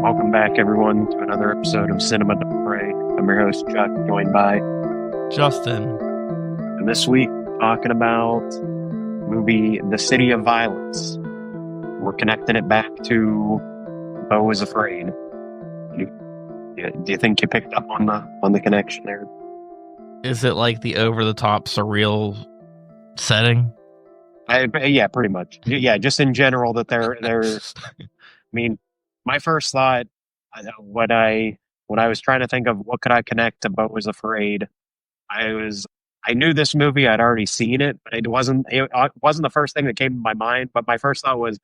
Welcome back, everyone, to another episode of Cinema to Pray. I'm your host, Chuck, joined by Justin. And this week, talking about the movie The City of Violence. We're connecting it back to Beau Is Afraid. Do you think you picked up on the connection there? Is it like the over-the-top surreal setting? Yeah, pretty much. Yeah, just in general that they're. I mean, my first thought when I was trying to think of what could I connect to Beau Is Afraid, I knew this movie. I'd already seen it, but it wasn't the first thing that came to my mind. But my first thought was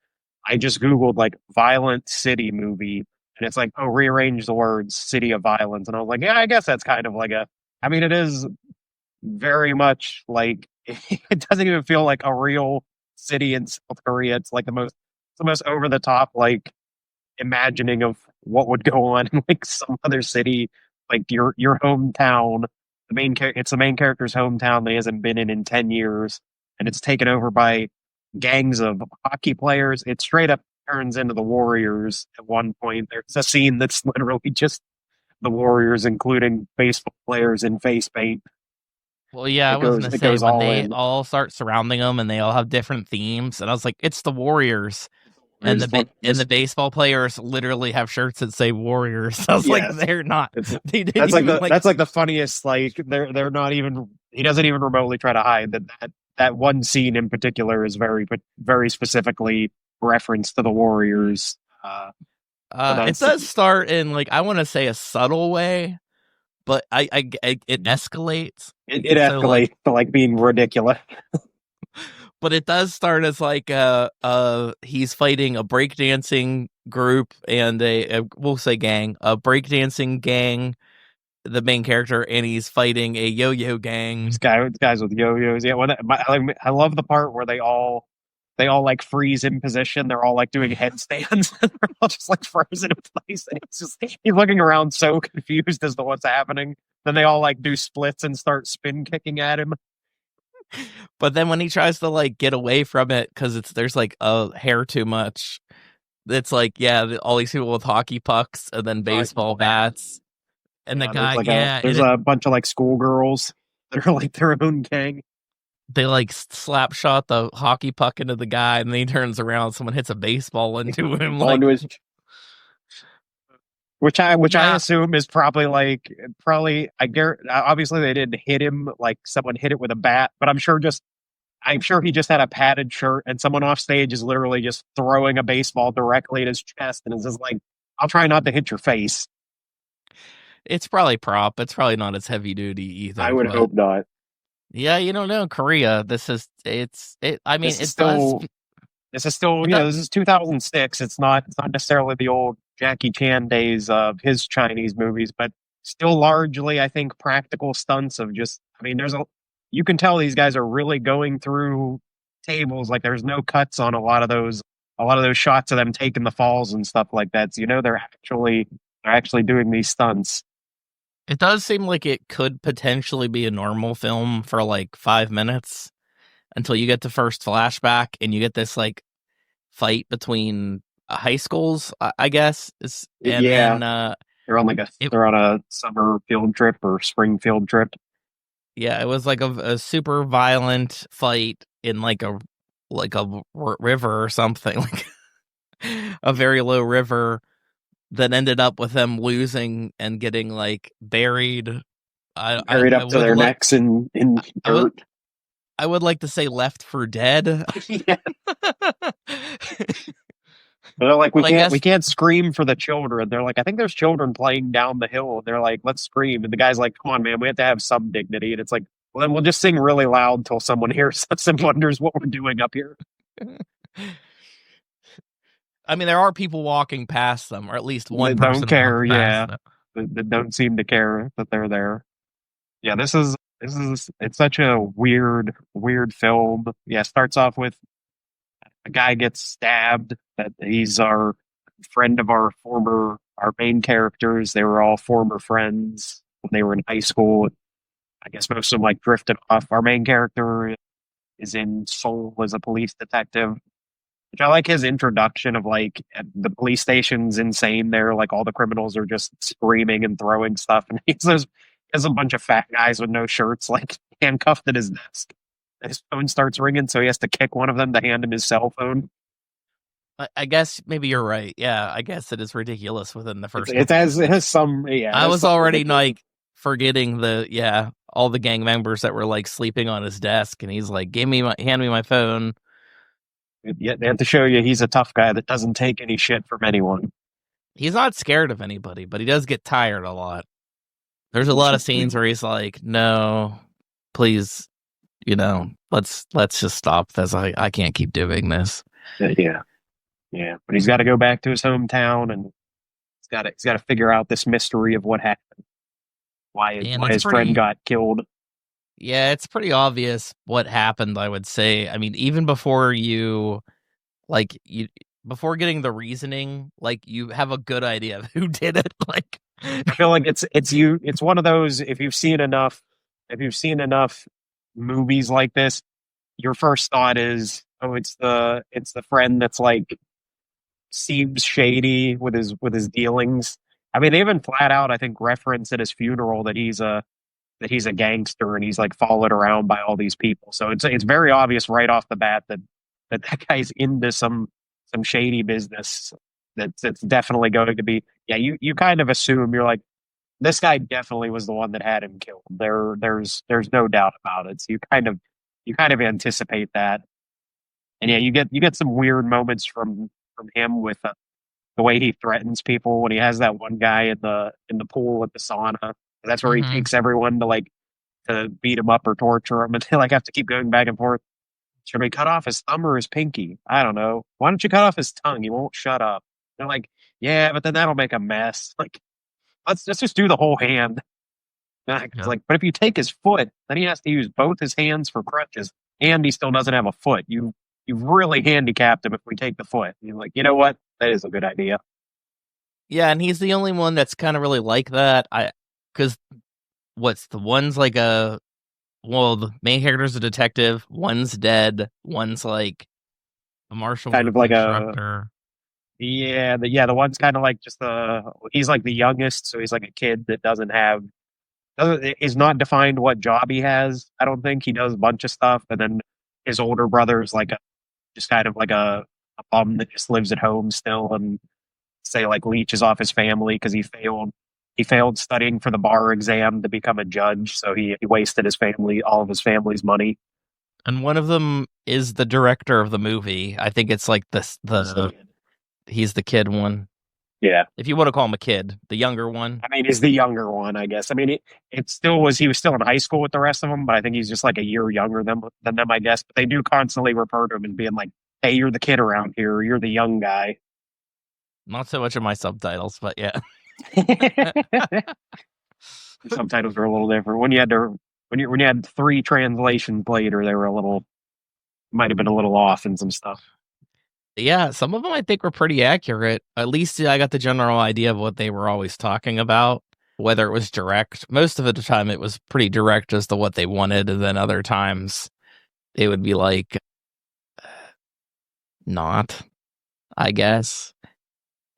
I just Googled like violent city movie, and it's like, oh, rearrange the words city of violence, and I was like, yeah, I guess that's kind of like it is very much like it doesn't even feel like a real city in South Korea. It's like the most over the top like imagining of what would go on in like some other city, like your hometown. It's the main character's hometown that he hasn't been in 10 years, and it's taken over by gangs of hockey players. It straight up turns into the Warriors at one point. There's a scene that's literally just the Warriors, including baseball players in face paint. Well, yeah, I was going to say when they all start surrounding them and they all have different themes, and I was like, it's the Warriors. And the baseball players literally have shirts that say Warriors. I was like, they're not. That's like the funniest. Like they're not even. He doesn't even remotely try to hide that one scene in particular is very specifically referenced to the Warriors. It does start in like I want to say a subtle way, but it escalates. It escalates to like being ridiculous. But it does start as like he's fighting a breakdancing group and we'll say gang, a breakdancing gang, the main character, and he's fighting a yo-yo gang. Guys with yo-yos. Yeah, I love the part where they all like freeze in position. They're all like doing headstands. And they're all just like frozen in place. And he's looking around so confused as to what's happening. Then they all like do splits and start spin kicking at him. But then when he tries to like get away from it because there's like a hair too much, it's like all these people with hockey pucks and then baseball bats, and the guy there's a bunch of like schoolgirls that are like their own gang. They like slap shot the hockey puck into the guy, and then he turns around. Someone hits a baseball into him, which I assume is probably obviously they didn't hit him like someone hit it with a bat, but I'm sure he just had a padded shirt, and someone off stage is literally just throwing a baseball directly at his chest, and is just like, "I'll try not to hit your face." It's probably prop. It's probably not as heavy duty either. I would hope not. Yeah, you don't know Korea. This is 2006. It's not necessarily the old Jackie Chan days of his Chinese movies, but still largely, I think, practical stunts of just. You can tell these guys are really going through tables. Like there's no cuts on a lot of those shots of them taking the falls and stuff like that. So they're actually doing these stunts. It does seem like it could potentially be a normal film for like 5 minutes until you get the first flashback and you get this like fight between high schools, I guess. Then, they're on a summer field trip or spring field trip. Yeah, it was like a super violent fight in like a river or something, like a very low river that ended up with them losing and getting like buried up to their necks in dirt. I would like to say left for dead. Yeah. They're like, we can't scream for the children. They're like, I think there's children playing down the hill. They're like, let's scream. And the guy's like, come on, man, we have to have some dignity. And it's like, well, then we'll just sing really loud till someone hears us and wonders what we're doing up here. I mean, there are people walking past them, or at least one person. They don't care, yeah. They don't seem to care that they're there. Yeah, it's such a weird film. Yeah, it starts off with a guy gets stabbed. That he's our friend of our main characters. They were all former friends when they were in high school. I guess most of them like drifted off. Our main character is in Seoul as a police detective. which I like his introduction of like the police station's insane there, like all the criminals are just screaming and throwing stuff, and there's a bunch of fat guys with no shirts like handcuffed at his desk. And his phone starts ringing, so he has to kick one of them to hand him his cell phone. I guess maybe you're right. Yeah, I guess it is ridiculous within the first. It has some I was already like forgetting all the gang members that were like sleeping on his desk, and he's like, hand me my phone. Yeah, they have to show you he's a tough guy that doesn't take any shit from anyone. He's not scared of anybody, but he does get tired a lot. There's a lot of scenes where he's like, "No, please, let's just stop this. I can't keep doing this." Yeah, but he's got to go back to his hometown, and he's got to figure out this mystery of what happened, why his friend got killed. Yeah, it's pretty obvious what happened, I would say. I mean, even before before getting the reasoning, like you have a good idea of who did it. Like, I feel like it's one of those, if you've seen enough movies like this, your first thought is, oh, it's the friend that's like seems shady with his dealings. I mean, they even flat out, I think, reference at his funeral that he's a gangster and he's like followed around by all these people. So it's very obvious right off the bat that guy's into some shady business. That's definitely going to be. Yeah, you kind of assume, you're like, this guy definitely was the one that had him killed. There's no doubt about it. So you kind of anticipate that. And yeah, you get some weird moments from him with the way he threatens people when he has that one guy in the pool at the sauna. That's where he takes everyone to beat him up or torture him, and they like have to keep going back and forth. Should we cut off his thumb or his pinky? I don't know. Why don't you cut off his tongue? He won't shut up. They're like, yeah, but then that'll make a mess. Like, let's just do the whole hand. It's like, but if you take his foot, then he has to use both his hands for crutches, and he still doesn't have a foot. You've really handicapped him if we take the foot. You're like, you know what? That is a good idea. Yeah, and he's the only one that's kind of really like that. Because the one's like the main character's a detective, one's dead, one's like a martial kind of like instructor. The one's kind of like just he's like the youngest, so he's like a kid that is not defined what job he has. I don't think he does a bunch of stuff, and then his older brother's like just kind of like a bum that just lives at home still, and say like leeches off his family because he failed studying for the bar exam to become a judge, so he wasted all of his family's money. And one of them is the director of the movie. I think it's like he's the kid one. Yeah. If you want to call him a kid, the younger one. I mean, he's the younger one, I guess. I mean, he was still in high school with the rest of them, but I think he's just like a year younger than them, I guess. But they do constantly refer to him as being like, hey, you're the kid around here. You're the young guy. Not so much in my subtitles, but yeah. Subtitles are a little different. When you had 3 translations later, they were might have been a little off in some stuff. Yeah, some of them I think were pretty accurate. At least I got the general idea of what they were always talking about, whether it was direct. Most of the time it was pretty direct as to what they wanted, and then other times it would be like, not, I guess.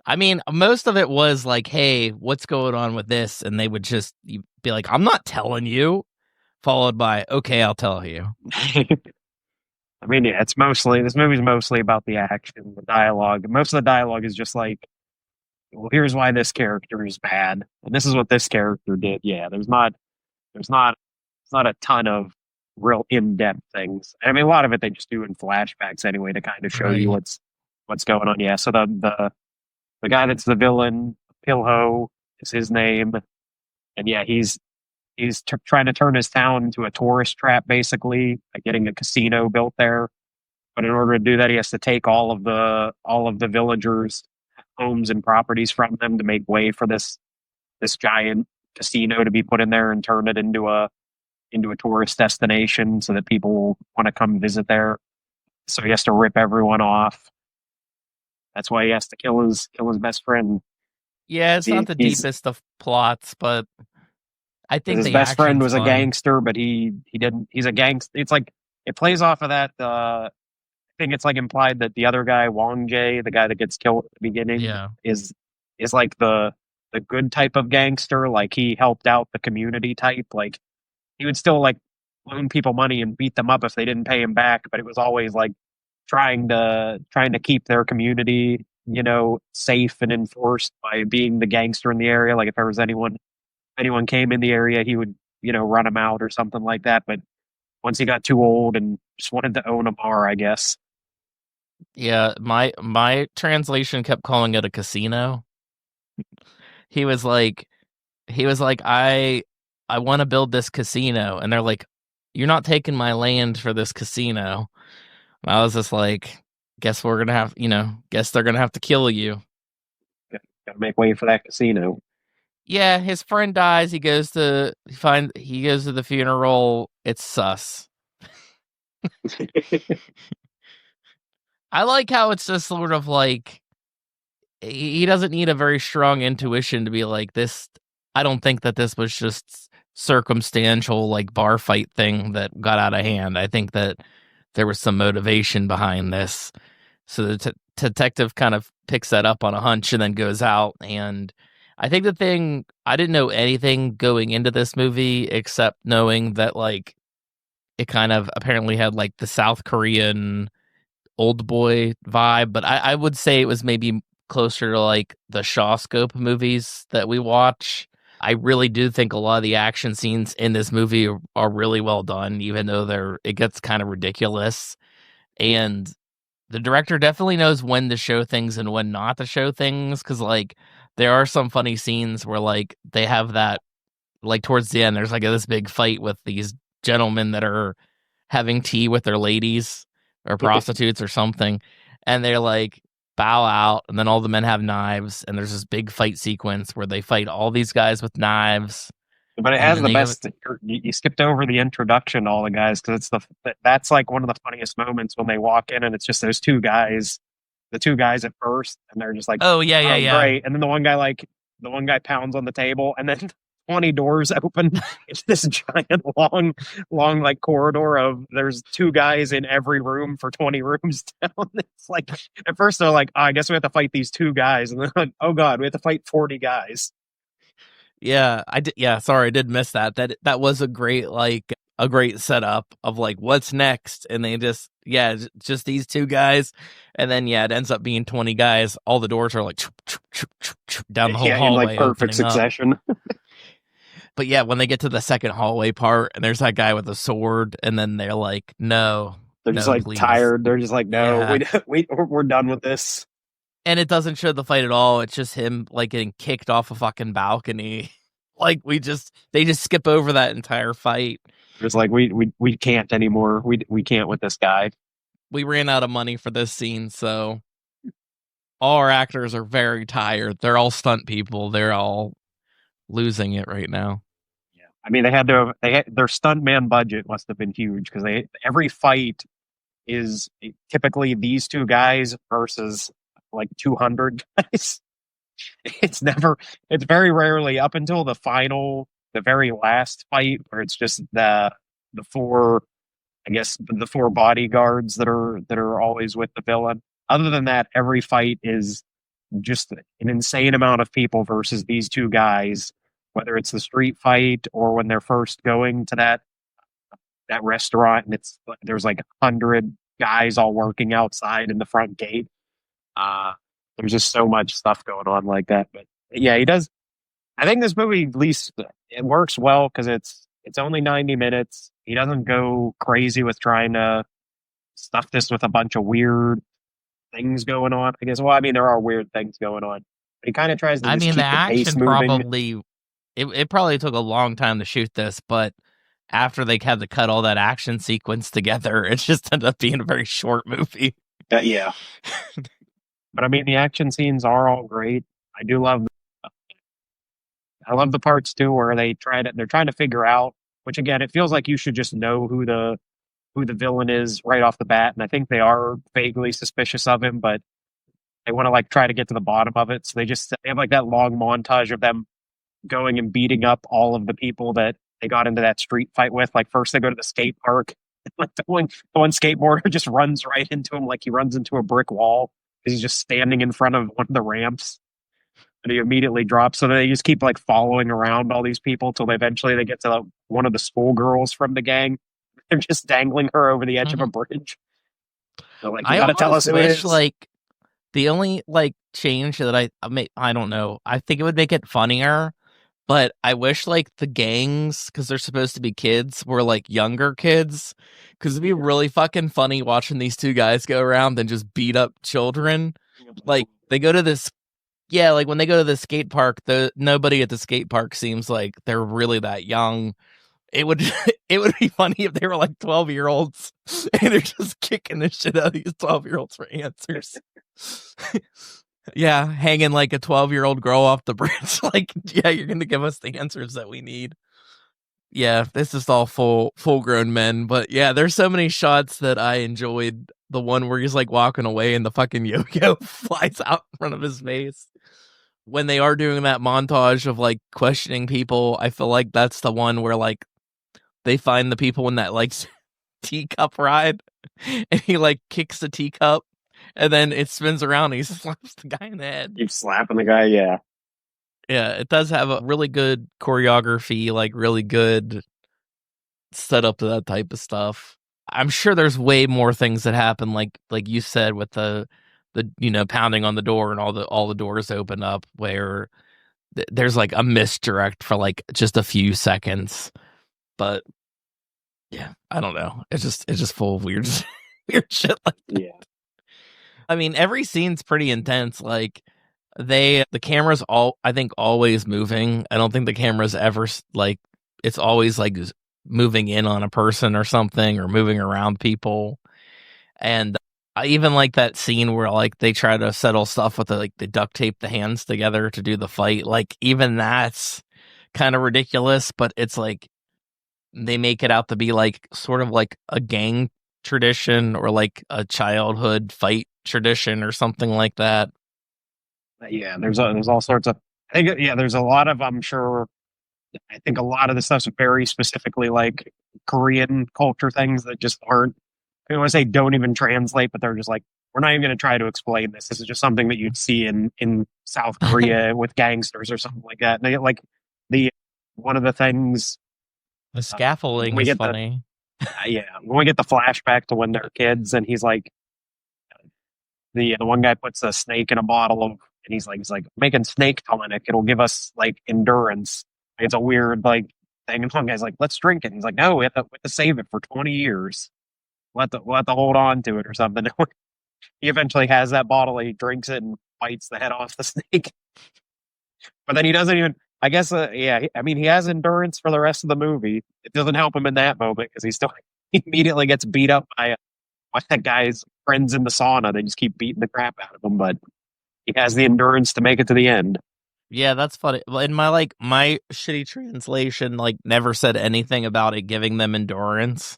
I mean, most of it was like, hey, what's going on with this? And they would just be like, I'm not telling you, followed by, okay, I'll tell you. I mean, yeah, this movie's mostly about the action, the dialogue. Most of the dialogue is just like, well, here's why this character is bad, and this is what this character did. Yeah, there's not a ton of real in-depth things. I mean, a lot of it they just do in flashbacks anyway to kind of show you what's going on. Yeah, so the guy that's the villain, Pilho, is his name, and yeah, he's trying to turn his town into a tourist trap, basically, by getting a casino built there. But in order to do that, he has to take all of the villagers' homes and properties from them to make way for this giant casino to be put in there and turn it into a tourist destination so that people will want to come visit there. So he has to rip everyone off. That's why he has to kill his best friend. Yeah, it's not the deepest of plots, but I think his best friend was a gangster, but he didn't. He's a gangster. It's like it plays off of that think it's like implied that the other guy, Wong Jae, the guy that gets killed at the beginning, Yeah. is like the good type of gangster. Like he helped out the community type. Like he would still like loan people money and beat them up if they didn't pay him back, but it was always like trying to keep their community, safe and enforced by being the gangster in the area. Like if there was anyone came in the area, he would, run them out or something like that. But once he got too old and just wanted to own a bar, I guess. Yeah, my translation kept calling it a casino. He was like I want to build this casino, and they're like, you're not taking my land for this casino. And I was just like, guess we're gonna have, guess they're gonna have to kill you. Gotta make way for that casino. Yeah, his friend dies. He goes to the funeral. It's sus. I like how it's just sort of like he doesn't need a very strong intuition to be like this. I don't think that this was just circumstantial like bar fight thing that got out of hand. I think that there was some motivation behind this. So the detective kind of picks that up on a hunch and then goes out. And I think the thing, I didn't know anything going into this movie except knowing that like it kind of apparently had like the South Korean old boy vibe, but I would say it was maybe closer to like the Shaw scope movies that we watch. I really do think a lot of the action scenes in this movie are really well done, even though it gets kind of ridiculous. And the director definitely knows when to show things and when not to show things, because like there are some funny scenes where like they have that like towards the end there's like this big fight with these gentlemen that are having tea with their ladies or prostitutes or something, and they're like bow out, and then all the men have knives, and there's this big fight sequence where they fight all these guys with knives. But it And has then the best. You skipped over the introduction to all the guys because that's like one of the funniest moments when they walk in and it's just those two guys, the two guys at first, and they're just like, oh yeah, "Oh, yeah. great!" And then the one guy pounds on the table, and then 20 doors open. It's this giant, long like corridor of there's two guys in every room for 20 rooms down. It's like at first they're like, oh, I guess we have to fight these two guys, and then like, oh god, we have to fight 40 guys. Yeah, I did. Yeah, sorry, I did miss that. That was a great setup of like what's next, and they just these two guys, and then it ends up being 20 guys. All the doors are like down the whole In like hallway, perfect succession. But yeah, when they get to the second hallway part, and there's that guy with a sword, and then they're like, no, They're just like please. tired. They're just like, no, Yeah. we're done with this. And it doesn't show the fight at all. It's just him like getting kicked off a fucking balcony. Like they just skip over that entire fight. It's like we can't anymore. We can't with this guy. We ran out of money for this scene, so all our actors are very tired. They're all stunt people. They're all losing it right now. Yeah, I mean their stuntman budget must have been huge because every fight is typically these two guys versus like 200 guys. It's very rarely up until the very last fight where it's just the four, I guess the four bodyguards that are always with the villain. Other than that, every fight is just an insane amount of people versus these two guys, whether it's the street fight or when they're first going to that restaurant and there's like 100 guys all working outside in the front gate. There's just so much stuff going on like that. But yeah, he does. I think this movie at least it works well because it's only 90 minutes. He doesn't go crazy with trying to stuff this with a bunch of weird things going on. I guess. Well, I mean, there are weird things going on. But he kind of tries to I just mean, the keep the pace action moving. it probably took a long time to shoot this, but after they had to cut all that action sequence together, it just ended up being a very short movie. Yeah. But I mean, the action scenes are all great. I love the parts too where they're trying to figure out, which again, it feels like you should just know who the villain is right off the bat, and I think they are vaguely suspicious of him, but they want to like try to get to the bottom of it. So they have like that long montage of them going and beating up all of the people that they got into that street fight with. Like first they go to the skate park Like the one skateboarder just runs right into him, like he runs into a brick wall because he's just standing in front of one of the ramps, and he immediately drops. So they just keep like following around all these people till eventually they get to one of the schoolgirls from the gang. They're just dangling her over the edge of a Mhm. bridge. They're like, "You I got to tell us almost who it wish is." like the only like change that I don't know. I think it would make it funnier, but I wish like the gangs, because they're supposed to be kids, were like younger kids. Because it'd be really fucking funny watching these two guys go around and just beat up children. Like they go to this, yeah, like when they go to the skate park, the nobody at the skate park seems like they're really that young. It would it would be funny if they were like 12-year-olds and they're just kicking the shit out of these 12-year-olds for answers. Yeah, hanging like a 12-year-old girl off the bridge. Like, yeah, you're gonna give us the answers that we need. Yeah, this is all full grown men, but yeah, there's so many shots that I enjoyed. The one where he's like walking away and the fucking yo-yo flies out in front of his face. When they are doing that montage of like questioning people, I feel like that's the one where like they find the people in that like teacup ride and he like kicks the teacup and then it spins around and he slaps the guy in the head. Keep slapping the guy. Yeah. Yeah, it does have a really good choreography, like really good setup to that type of stuff. I'm sure there's way more things that happen, like you said, with the pounding on the door and all the doors open up, where there's like a misdirect for like just a few seconds. But yeah, I don't know. It's just full of weird weird shit like that. Yeah. I mean, every scene's pretty intense. Like the camera's I think always moving. I don't think the camera's ever like it's always like moving in on a person or something or moving around people. And I even like that scene where like they try to settle stuff with like they duct tape the hands together to do the fight. Like even that's kind of ridiculous, but it's like they make it out to be like sort of like a gang tradition or like a childhood fight tradition or something like that. Yeah. There's all sorts of. I think yeah. There's a lot of. I'm sure. I think a lot of the stuff's very specifically like Korean culture things that just aren't. I don't want to say don't even translate, but they're just like, we're not even going to try to explain this. This is just something that you'd see in South Korea with gangsters or something like that. And they get like the one of the things The when scaffolding we is get the funny. yeah when we get the flashback to when they're kids and he's like the one guy puts a snake in a bottle of and he's like making snake tonic. It'll give us like endurance. It's a weird like thing. And one guy's like, let's drink it. And he's like, no, we have to save it for 20 years. We'll have to hold on to it or something. He eventually has that bottle. He drinks it and bites the head off the snake. But then he doesn't even. I guess. Yeah. I mean, he has endurance for the rest of the movie. It doesn't help him in that moment because he still he immediately gets beat up by that guy's friends in the sauna. They just keep beating the crap out of him. But he has the endurance to make it to the end. Yeah, that's funny. Well, in my shitty translation, like never said anything about it giving them endurance.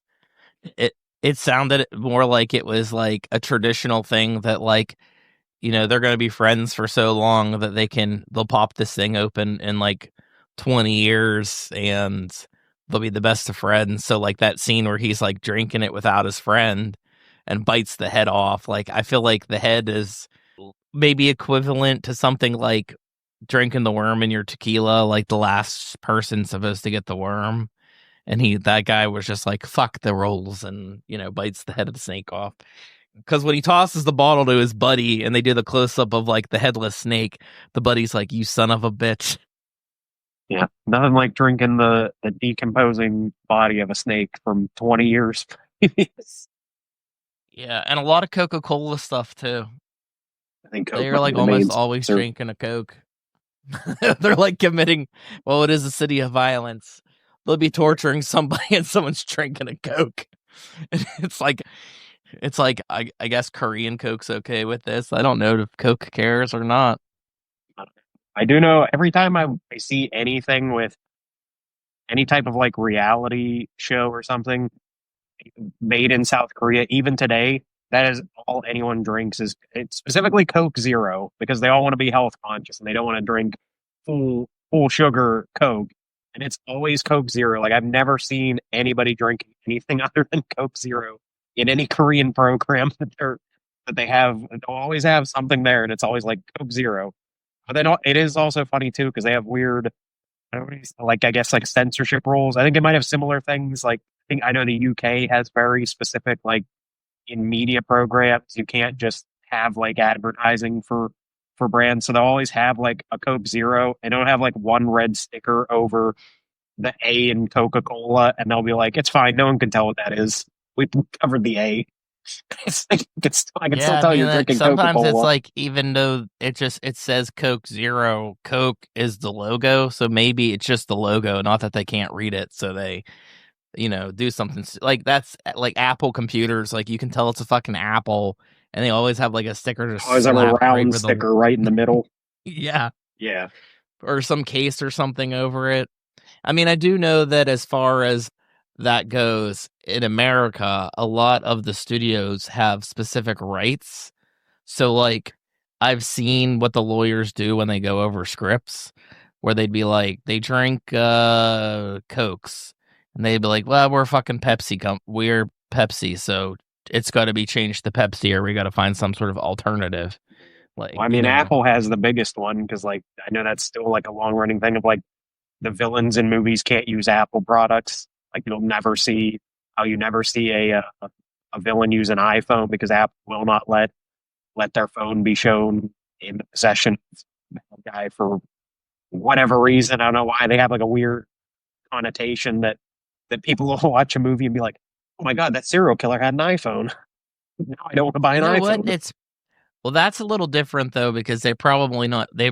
It sounded more like it was like a traditional thing that like they're going to be friends for so long that they'll pop this thing open in like 20 years and they'll be the best of friends. So like that scene where he's like drinking it without his friend and bites the head off, like I feel like the head is maybe equivalent to something like drinking the worm in your tequila, like the last person supposed to get the worm. And that guy was just like, fuck the rolls and, bites the head of the snake off. Because when he tosses the bottle to his buddy and they do the close up of like the headless snake, the buddy's like, you son of a bitch. Yeah, nothing like drinking the decomposing body of a snake from 20 years previous. Yeah, and a lot of Coca-Cola stuff too. I think Coke They're might be like the main almost always sponsor. drinking a Coke. They're like committing, well, it is a city of violence. They'll be torturing somebody and someone's drinking a Coke. And it's like I guess Korean Coke's okay with this. I don't know if Coke cares or not. I do know every time I see anything with any type of like reality show or something made in South Korea, even today, that is all anyone drinks is it's specifically Coke Zero because they all want to be health conscious and they don't want to drink full sugar Coke. and it's always Coke Zero. Like I've never seen anybody drinking anything other than Coke Zero in any Korean program that they have. They'll always have something there, and it's always like Coke Zero. But then it is also funny too because they have weird, I don't know, like I guess like censorship rules. I think it might have similar things. Like I think I know the UK has very specific like in media programs you can't just have like advertising for brands, so they'll always have like a Coke Zero and it'll have like one red sticker over the A in Coca-Cola, and they'll be like, "It's fine, no one can tell what that is. We covered the A." It's like, I can still Yeah, I tell mean, you're like drinking sometimes it's Coca-Cola. like even though it says Coke Zero, Coke is the logo, so maybe it's just the logo, not that they can't read it, so they do something like that's like Apple computers. Like you can tell it's a fucking Apple, and they always have like a sticker just Always have a slapped right round over the sticker right in the middle. yeah, Yeah. or some case or something over it. I mean, I do know that as far as that goes in America, a lot of the studios have specific rights. So, like, I've seen what the lawyers do when they go over scripts, where they'd be like, they drink Cokes, and they'd be like, well, we're fucking we're Pepsi, so it's got to be changed to Pepsi, or we got to find some sort of alternative. Like, Well, I mean, Apple has the biggest one because, like, I know that's still like a long running thing of like the villains in movies can't use Apple products. Like, you'll never see how you never see a villain use an iPhone because Apple will not let their phone be shown in the possession of a guy for whatever reason. I don't know why they have like a weird connotation that people will watch a movie and be like, "Oh my god, that serial killer had an iPhone. Now I don't want to buy you an know what? iPhone." Well, that's a little different though, because they probably not they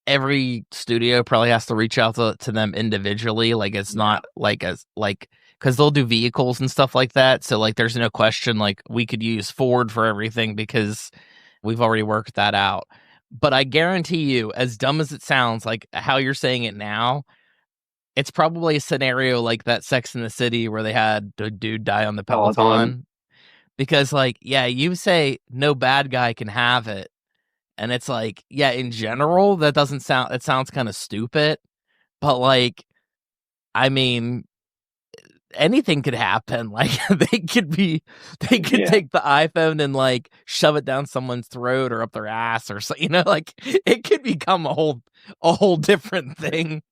every studio probably has to reach out to them individually. Like it's Yeah. not like as like because they'll do vehicles and stuff like that. So like there's no question like we could use Ford for everything because we've already worked that out. But I guarantee you, as dumb as it sounds, like how you're saying it now, it's probably a scenario like that Sex in the City where they had the dude die on the Peloton. Peloton. Because like, yeah, you say no bad guy can have it. And it's like, yeah, in general, it sounds kind of stupid. But like, I mean, anything could happen. Like they could Yeah. take the iPhone and like shove it down someone's throat or up their ass or so, like it could become a whole different thing.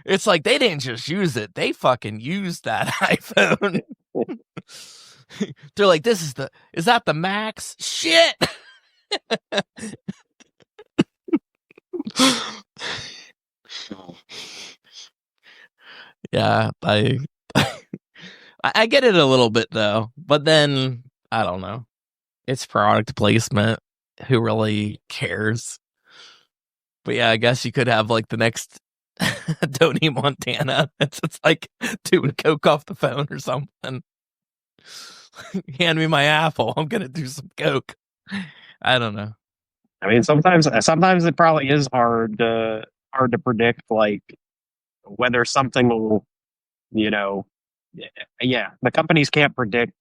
It's like they didn't just use it, they fucking used that iPhone. They're like, is that the Max? Shit. Yeah, I get it a little bit though, but then I don't know. It's product placement. Who really cares? But yeah, I guess you could have like the next Tony Montana. It's like doing coke off the phone or something. Hand me my apple. I'm gonna do some coke. I don't know. I mean, sometimes it probably is hard to predict like whether something will, you know, yeah, the companies can't predict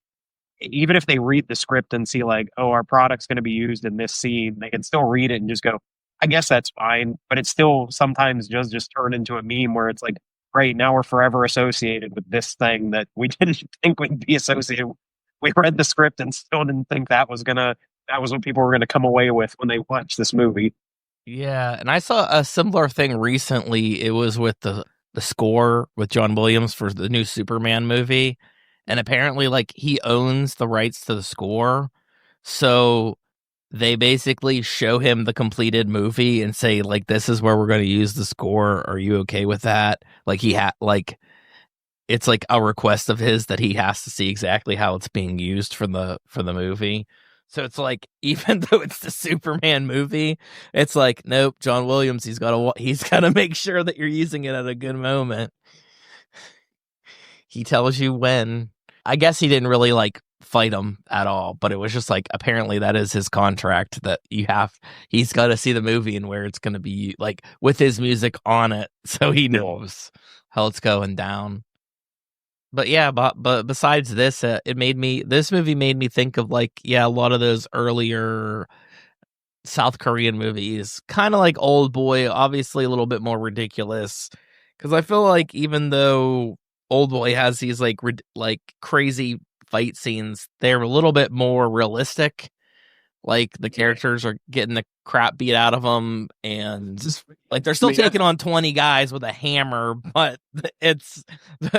even if they read the script and see like, oh, our product's going to be used in this scene, they can still read it and just go, I guess that's fine. But it still sometimes just turn into a meme where it's like, great, now we're forever associated with this thing that we didn't think we'd be associated with. We read the script and still didn't think that was what people were gonna come away with when they watched this movie. Yeah, and I saw a similar thing recently. It was with the score with John Williams for the new Superman movie, and apparently, like he owns the rights to the score, so they basically show him the completed movie and say, like, "This is where we're going to use the score. Are you okay with that?" Like it's like a request of his that he has to see exactly how it's being used for the movie. So it's like even though it's the Superman movie, it's like nope, John Williams, he's got to make sure that you're using it at a good moment. He tells you when. I guess he didn't really like fight him at all, but it was just like apparently that is his contract that he's got to see the movie and where it's going to be like with his music on it so he knows how it's going down. But yeah, but besides this, this movie made me think of like, yeah, a lot of those earlier South Korean movies, kind of like Old Boy, obviously a little bit more ridiculous. Because I feel like even though Old Boy has these like crazy fight scenes, they're a little bit more realistic. Like the characters are getting the crap beat out of them, and like they're I still mean, taking on 20 guys with a hammer, but it's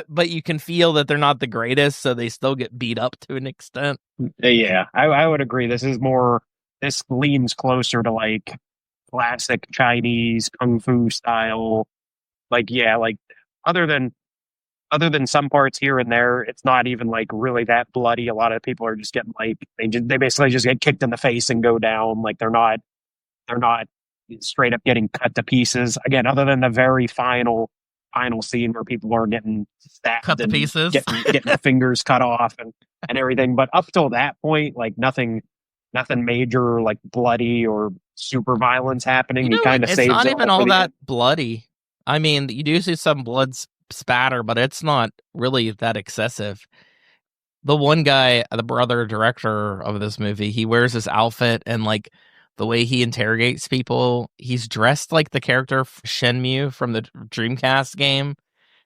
but you can feel that they're not the greatest, so they still get beat up to an extent. yeah, I would agree. This leans closer to like classic Chinese kung fu style. Like, yeah, like other than other than some parts here and there, it's not even like really that bloody. A lot of people are just getting like they basically just get kicked in the face and go down. Like they're not straight up getting cut to pieces. Again, other than the very final scene where people are getting Cut stabbed to and pieces. getting their fingers cut off and everything. But up till that point, like nothing major like bloody or super violence happening. He kind of It's saves not it even all for all the that end. bloody. I mean, you do see some blood spatter, but it's not really that excessive. The one guy, the brother director of this movie, he wears this outfit, and like the way he interrogates people, he's dressed like the character Shenmue from the Dreamcast game.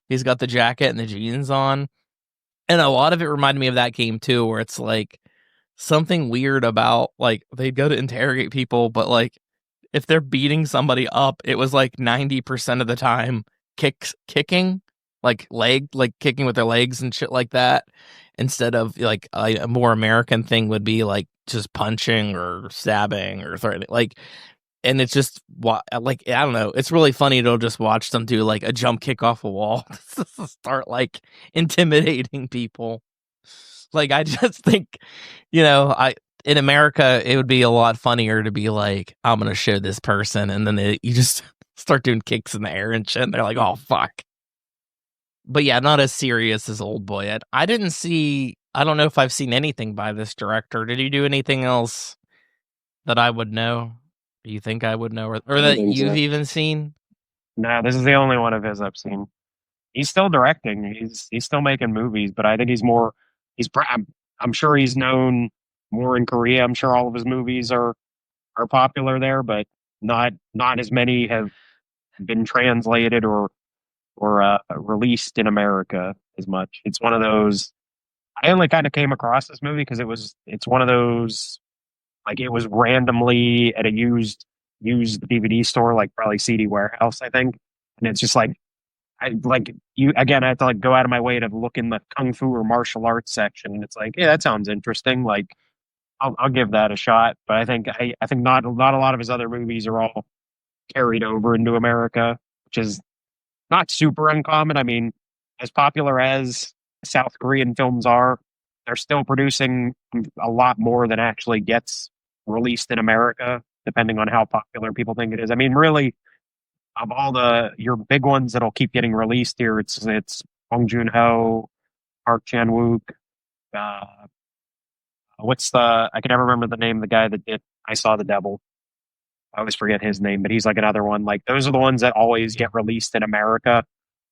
He's got the jacket and the jeans on. And a lot of it reminded me of that game too, where it's like something weird about like they'd go to interrogate people, but like if they're beating somebody up, it was like 90% of the time kicking, like kicking with their legs and shit like that, instead of like a more American thing would be like just punching or stabbing or threatening. Like, and it's just like I don't know. It's really funny to just watch them do like a jump kick off a wall, start like intimidating people. Like I just think, I in America it would be a lot funnier to be like, I'm gonna show this person, and then you just start doing kicks in the air and shit. And they're like, oh fuck. But yeah, not as serious as Old Boy. I didn't see. I don't know if I've seen anything by this director. Did he do anything else that I would know? Do you think I would know, or I don't that think you've so. even seen? No, this is the only one of his I've seen. He's still directing. He's still making movies, but I think he's more. I'm sure he's known more in Korea. I'm sure all of his movies are popular there, but not as many have been translated or released in America as much. It's one of those. I only kind of came across this movie because it's one of those like it was randomly at a used DVD store, like probably CD Warehouse, I think, and it's just like I like you again. I have to like go out of my way to look in the kung fu or martial arts section, and it's like, yeah, that sounds interesting. Like I'll give that a shot. But I think not a lot of his other movies are all carried over into America, which is not super uncommon. I mean, as popular as South Korean films are, they're still producing a lot more than actually gets released in America, depending on how popular people think it is. I mean, really, of all the your big ones that'll keep getting released here, it's Bong Joon Ho, Park Chan Wook. Uh, what's the I can never remember the name of the guy that did I Saw the Devil. I always forget his name, but he's like another one. Like those are the ones that always get released in America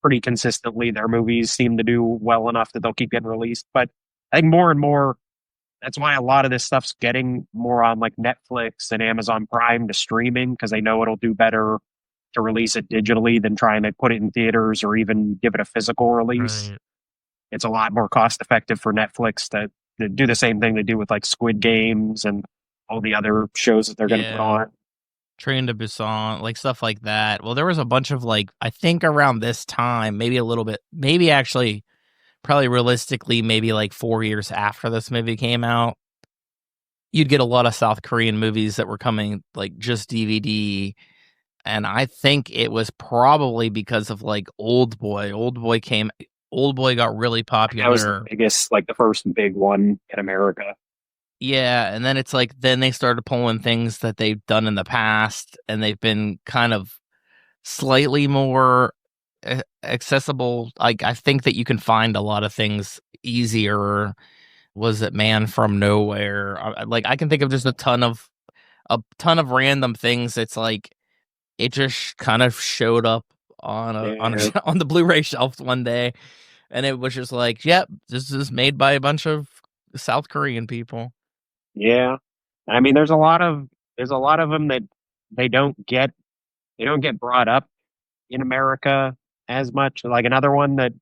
pretty consistently. Their movies seem to do well enough that they'll keep getting released. But I think more and more, that's why a lot of this stuff's getting more on like Netflix and Amazon Prime to streaming because they know it'll do better to release it digitally than trying to put it in theaters or even give it a physical release. Right. It's a lot more cost effective for Netflix to do the same thing they do with like Squid Games and all the other shows that they're going to put Yeah. on. Train to Busan, like stuff like that. Well, there was a bunch of like, I think around this time, maybe a little bit, maybe actually, probably realistically, maybe like 4 years after this movie came out, you'd get a lot of South Korean movies that were coming like just DVD. And I think it was probably because of like Old Boy. Old Boy got really That was the popular. biggest, like the first big one in America. Yeah, and then it's like then they started pulling things that they've done in the past, and they've been kind of slightly more accessible. Like I think that you can find a lot of things easier. Was it Man from Nowhere? Like I can think of just a ton of random things. It's like it just kind of showed up Yeah, on the Blu-ray shelf one day, and it was just like, yep, this is made by a bunch of South Korean people. yeah. I mean, there's a lot of there's a lot of them that they don't get they don't get brought up in America as much. Like another one that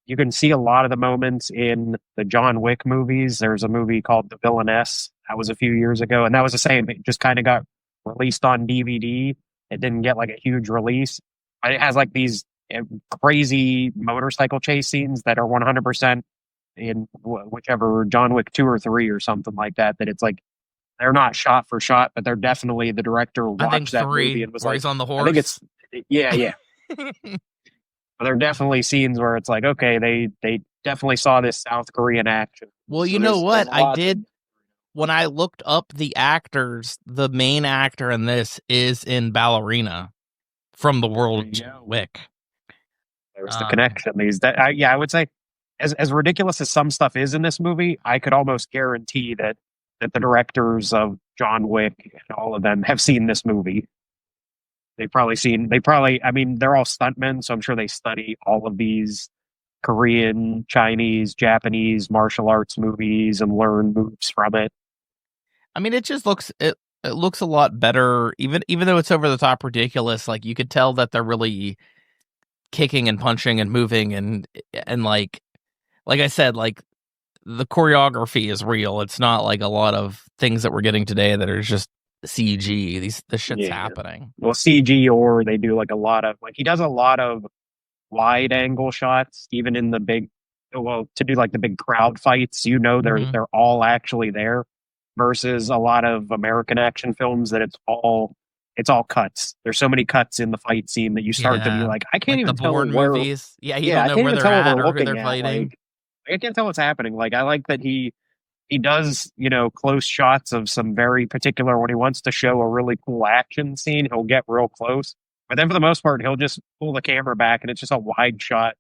you can see a lot of the moments in the John Wick movies. There's a movie called The Villainess that was a few years ago, and that was the same. It just kind of got released on DVD. It didn't get like a huge release, but it has like these crazy motorcycle chase scenes that are 100% in whichever John Wick 2 or 3 or something like that. That it's like they're not shot for shot, but they're definitely the director I think watched that movie 3, and was where like, he's on the I think horse. it's yeah, yeah. But there are definitely scenes where it's like, okay, they definitely saw this South Korean action. Well, So you know there's what? a I lot. did when I looked up the actors, the main actor in this is in Ballerina from the world of John Wick. There's the connection. Yeah, I would say, as ridiculous as some stuff is in this movie, I could almost guarantee that the directors of John Wick and all of them have seen this movie. I mean, they're all stuntmen, so I'm sure they study all of these Korean, Chinese, Japanese martial arts movies and learn moves from it. I mean, it just looks it looks a lot better, even though it's over the top ridiculous. Like you could tell that they're really kicking and punching and moving and like I said, like the choreography is real. It's not like a lot of things that we're getting today that are just CG. This shit's happening. Well, CG, or they do like a lot of, like, he does a lot of wide angle shots, even in the big, well, to do like the big crowd fights, they're all actually there, versus a lot of American action films that it's all cuts. There's so many cuts in the fight scene that you start to be like, I can't Like even the tell Bourne where. movies. Yeah, you Yeah, don't I know can't where even they're tell what at we're or who looking they're at. fighting. I can't tell what's happening. Like, I like that he does, close shots of some very particular, when he wants to show a really cool action scene, he'll get real close. But then for the most part, he'll just pull the camera back and it's just a wide shot.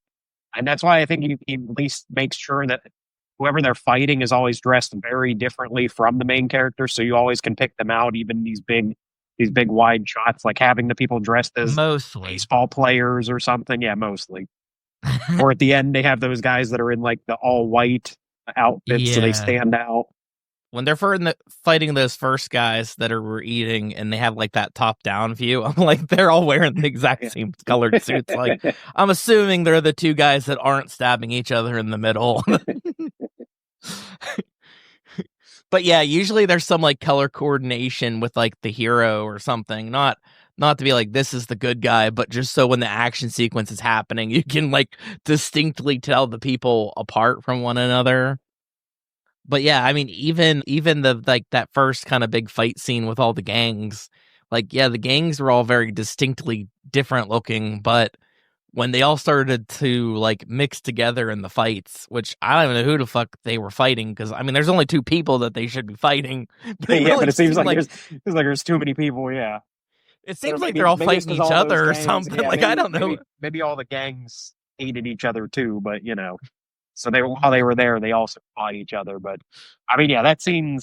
And that's why I think he at least makes sure that whoever they're fighting is always dressed very differently from the main character. So you always can pick them out, even these big wide shots, like having the people dressed as Mostly baseball players or something. Yeah, mostly. Or at the end, they have those guys that are in like the all white outfits, so they stand out. When they're fighting those first guys that are eating and they have like that top down view, I'm like, they're all wearing the exact same colored suits. Like, I'm assuming they're the two guys that aren't stabbing each other in the middle. But yeah, usually there's some like color coordination with like the hero or something. Not to be like, this is the good guy, but just so when the action sequence is happening, you can like distinctly tell the people apart from one another. But yeah, I mean, even the like that first kind of big fight scene with all the gangs, like, yeah, the gangs were all very distinctly different looking, but when they all started to like mix together in the fights, which I don't even know who the fuck they were fighting, because I mean, there's only two people that they should be fighting. But it seems like there's too many people. Yeah, it seems like they're all fighting each other or something. Yeah, like, I don't know. Maybe all the gangs hated each other too, but so while they were there, they also fought each other. But I mean, yeah, that scene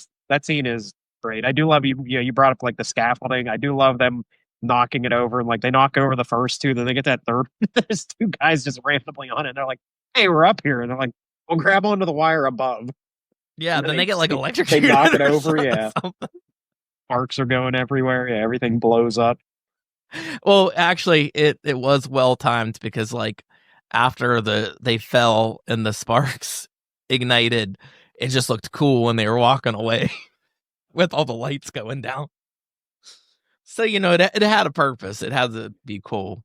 is great. I do love you. You brought up like the scaffolding. I do love them knocking it over, and like they knock over the first two, then they get that third. There's two guys just randomly on it. And they're like, "Hey, we're up here," and they're like, "Well, grab onto the wire above." Yeah, then they get like electrocuted. They knock it over. Yeah, sparks are going everywhere. Yeah, everything blows up. Well, actually, it was well timed, because like after they fell and the sparks ignited, it just looked cool when they were walking away with all the lights going down. So, it had a purpose. It had to be cool.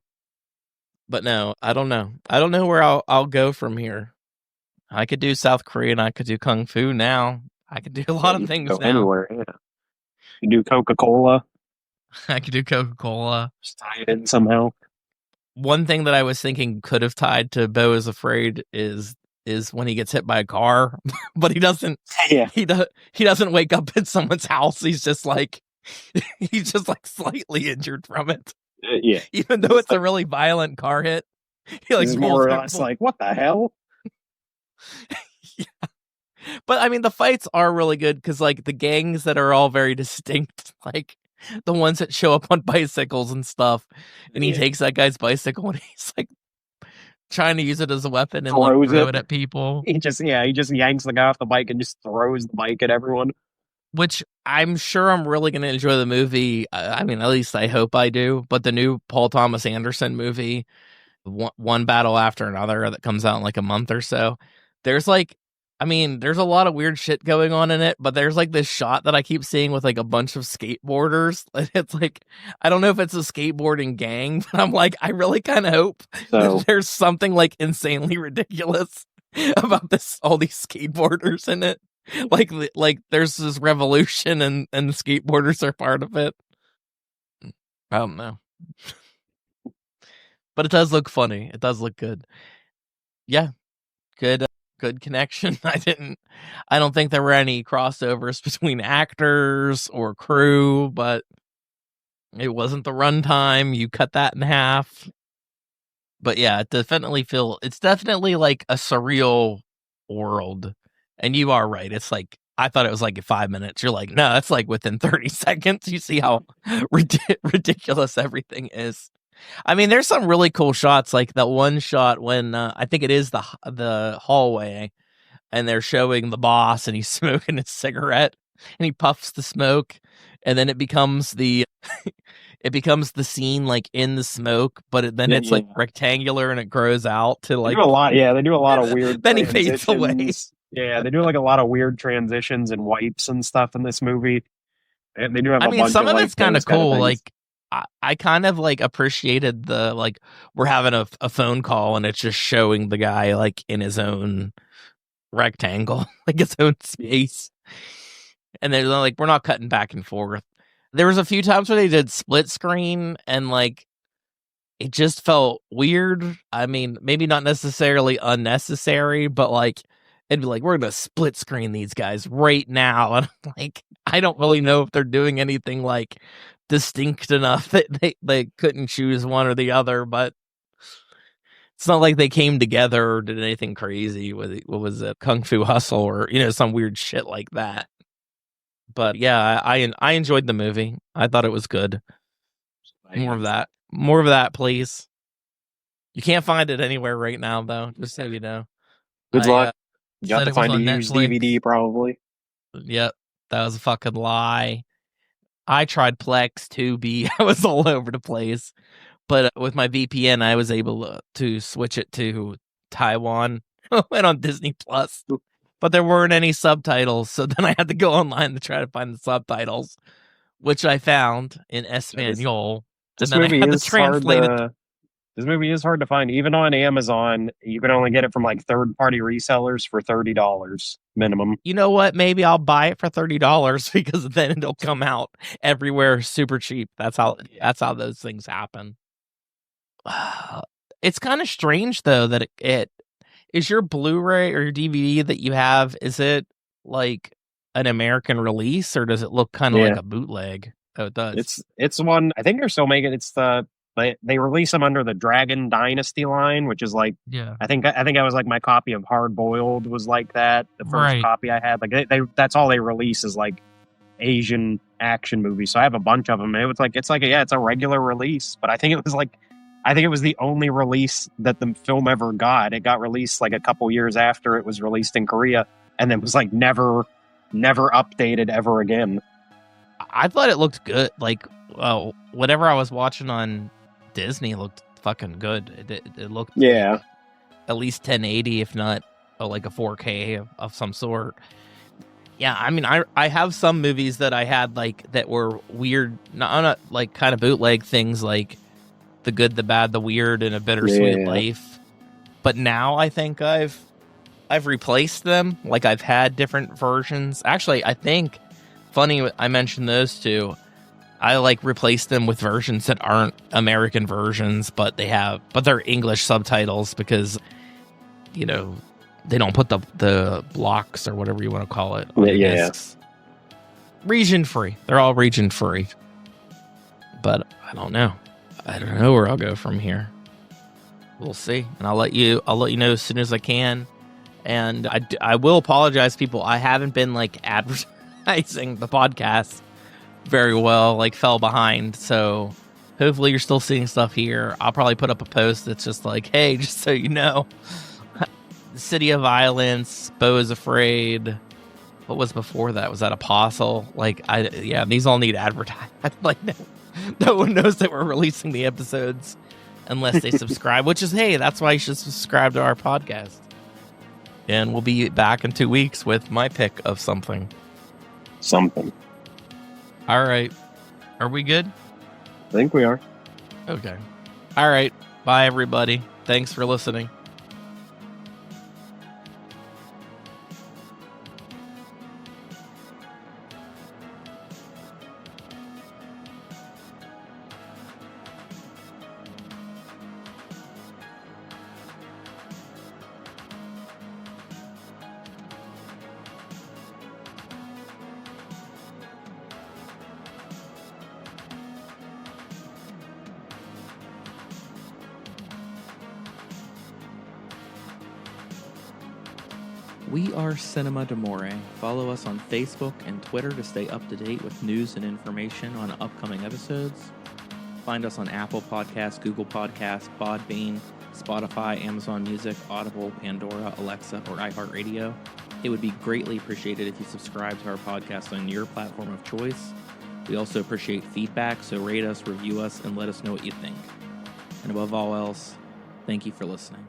But no, I don't know. I don't know where I'll go from here. I could do South Korean. I could do Kung Fu now. I could do a lot of things now. Anywhere, yeah. You do Coca-Cola. I could do Coca-Cola. Just tie it in somehow. One thing that I was thinking could have tied to Beau Is Afraid is when he gets hit by a car, but he doesn't. Yeah. He doesn't wake up in someone's house. He's just like slightly injured from it. Yeah. Even though it's a really violent car hit, he like more or less like, what the hell? Yeah. But I mean, the fights are really good, because like the gangs that are all very distinct, like the ones that show up on bicycles and stuff, and he takes that guy's bicycle and he's like trying to use it as a weapon and like throw it at people. He just yanks the guy off the bike and just throws the bike at everyone. which I'm sure I'm really going to enjoy the movie. I mean, at least I hope I do. But the new Paul Thomas Anderson movie, one battle after another, that comes out in like a month or so. There's like, I mean, there's a lot of weird shit going on in it, but there's like this shot that I keep seeing with like a bunch of skateboarders. It's like, I don't know if it's a skateboarding gang, but I'm like, I really kind of hope that there's something like insanely ridiculous about all these skateboarders in it. Like there's this revolution and the skateboarders are part of it. I don't know. But it does look funny. It does look good. Yeah. Good connection. I don't think there were any crossovers between actors or crew, but it wasn't the runtime. You cut that in half. But yeah, it's definitely like a surreal world. And you are right. It's like, I thought it was like 5 minutes. You're like, no, that's like within 30 seconds. You see how ridiculous everything is. I mean, there's some really cool shots, like that one shot when I think it is the hallway, and they're showing the boss, and he's smoking a cigarette, and he puffs the smoke, and then it becomes the scene like in the smoke, but it's like rectangular and it grows out to like they do a lot of weird. Then he fades away. Yeah, they do like a lot of weird transitions and wipes and stuff in this movie. And they do have. I mean, some of it's kind of cool, like. I kind of like appreciated the like we're having a phone call and it's just showing the guy like in his own rectangle, like his own space, and they're like, we're not cutting back and forth. There was a few times where they did split screen and like it just felt weird. I mean, maybe not necessarily unnecessary, but like it'd be like, we're gonna split screen these guys right now, and I'm like, I don't really know if they're doing anything like distinct enough that they couldn't choose one or the other, but it's not like they came together or did anything crazy with what was it, Kung Fu Hustle or some weird shit like that. But yeah, I enjoyed the movie. I thought it was good. More of that, please. You can't find it anywhere right now, though, just so you know. Good luck. You have to find a used DVD, probably. Yep, that was a fucking lie. I tried Plex, Tubi. I was all over the place. But with my VPN, I was able to switch it to Taiwan. Went on Disney Plus. But there weren't any subtitles. So then I had to go online to try to find the subtitles, which I found in Espanol. This movie is hard to find. Even on Amazon, you can only get it from like third-party resellers for $30 minimum. You know what? Maybe I'll buy it for $30 because then it'll come out everywhere super cheap. That's how those things happen. It's kind of strange though that it is your Blu-ray or your DVD that you have. Is it like an American release or does it look kind of like a bootleg? Oh, it does. It's one. I think they're still making. It's they release them under the Dragon Dynasty line, which is like, I think I was like, my copy of Hard Boiled was like that. The first copy I had, like that's all they release is like Asian action movies. So I have a bunch of them. And it's a regular release, but I think it was the only release that the film ever got. It got released like a couple years after it was released in Korea, and then was like never updated ever again. I thought it looked good. Like, whatever I was watching on Disney looked fucking good. It looked like at least 1080, if not like a 4K of some sort. Yeah, I mean, I have some movies that I had like that were weird, not like kind of bootleg things like The Good, the Bad, the Weird, and A Bittersweet Life. But now I think I've replaced them. Like I've had different versions. Actually, I think funny I mentioned those two. I like replaced them with versions that aren't American versions, but they're English subtitles because they don't put the blocks or whatever you want to call it. Region free. They're all region free. But I don't know where I'll go from here. We'll see, and I'll let you know as soon as I can. And I will apologize, people. I haven't been like advertising the podcast very well, like fell behind. So hopefully you're still seeing stuff here. I'll probably put up a post that's just like, hey, just so you know, City of Violence, Beau Is Afraid, What was before that? Was that Apostle? Like, these all need advertising. Like, no one knows that we're releasing the episodes unless they subscribe, which is, hey, that's why you should subscribe to our podcast. And we'll be back in 2 weeks with my pick of something. Something. All right. Are we good? I think we are. Okay. All right. Bye, everybody. Thanks for listening. We are Cinema d'Amore. Follow us on Facebook and Twitter to stay up to date with news and information on upcoming episodes. Find us on Apple Podcasts, Google Podcasts, Podbean, Spotify, Amazon Music, Audible, Pandora, Alexa, or iHeartRadio. It would be greatly appreciated if you subscribe to our podcast on your platform of choice. We also appreciate feedback, so rate us, review us, and let us know what you think. And above all else, thank you for listening.